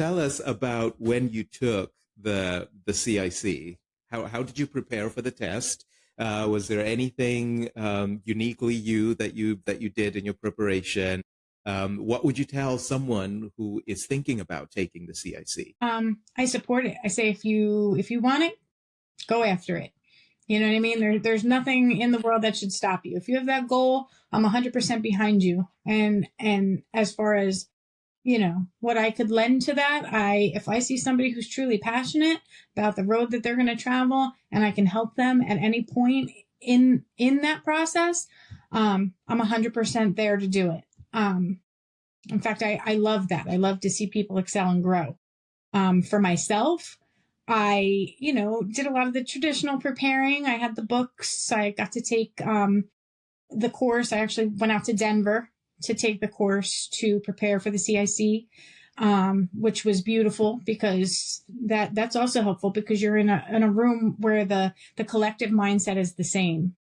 tell us about when you took the CIC. How did you prepare for the test? Was there anything uniquely you did in your preparation? What would you tell someone who is thinking about taking the CIC? I support it. I say if you want it, go after it. You know what I mean? There's nothing in the world that should stop you. If you have that goal, I'm 100% behind you. And as far as, what I could lend to that, if I see somebody who's truly passionate about the road that they're going to travel and I can help them at any point in that process, I'm 100% there to do it. In fact, I love that. I love to see people excel and grow. For myself, I, did a lot of the traditional preparing. I had the books. I got to take the course. I actually went out to Denver to take the course to prepare for the CIC, which was beautiful because that's also helpful because you're in a room where the collective mindset is the same,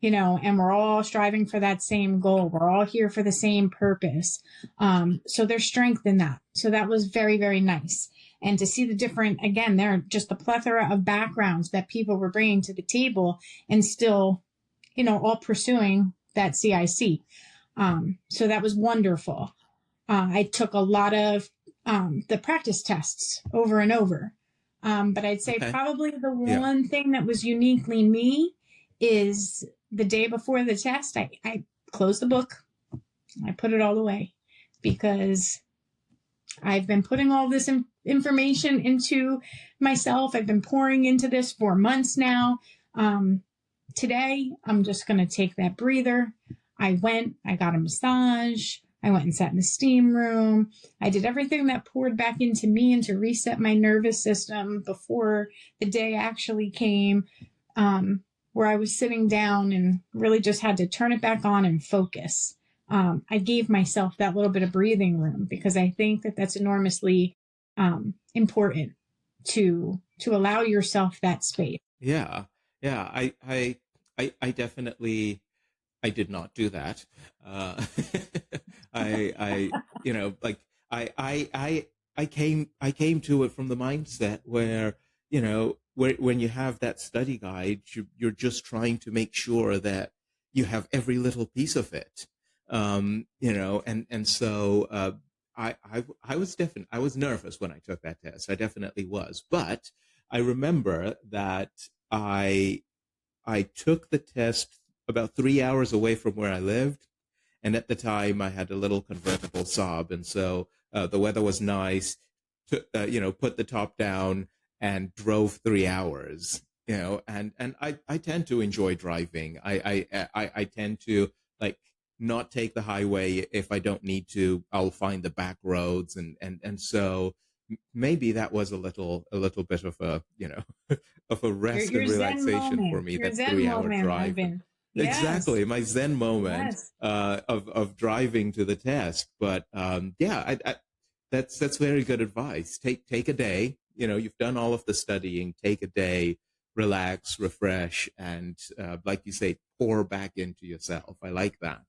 and we're all striving for that same goal. We're all here for the same purpose. So there's strength in that. So that was very, very nice. And to see the different, again, there are just the plethora of backgrounds that people were bringing to the table and still, all pursuing that CIC. So that was wonderful. I took a lot of the practice tests over and over. But I'd say probably the one thing that was uniquely me is the day before the test, I closed the book. I put it all away because I've been putting all this information into myself. I've been pouring into this for months now. Today, I'm just going to take that breather. I got a massage. I went and sat in the steam room. I did everything that poured back into me and to reset my nervous system before the day actually came, where I was sitting down and really just had to turn it back on and focus. I gave myself that little bit of breathing room because I think that that's enormously important to allow yourself that space. Yeah. I definitely, I did not do that. I came to it from the mindset where, when you have that study guide, you're just trying to make sure that you have every little piece of it. So I was nervous when I took that test. I definitely was, but I remember that I took the test about 3 hours away from where I lived. And at the time I had a little convertible Saab. And so, the weather was nice, put the top down and drove 3 hours, and I tend to enjoy driving. I tend to not take the highway if I don't need to. I'll find the back roads, and so maybe that was a little bit of a of a rest Your and relaxation for me. Your That Zen 3 hour moment, drive. Yes. Exactly, my Zen moment Yes. of driving to the test. But that's very good advice. Take a day. You've done all of the studying. Take a day, relax, refresh, and like you say, pour back into yourself. I like that.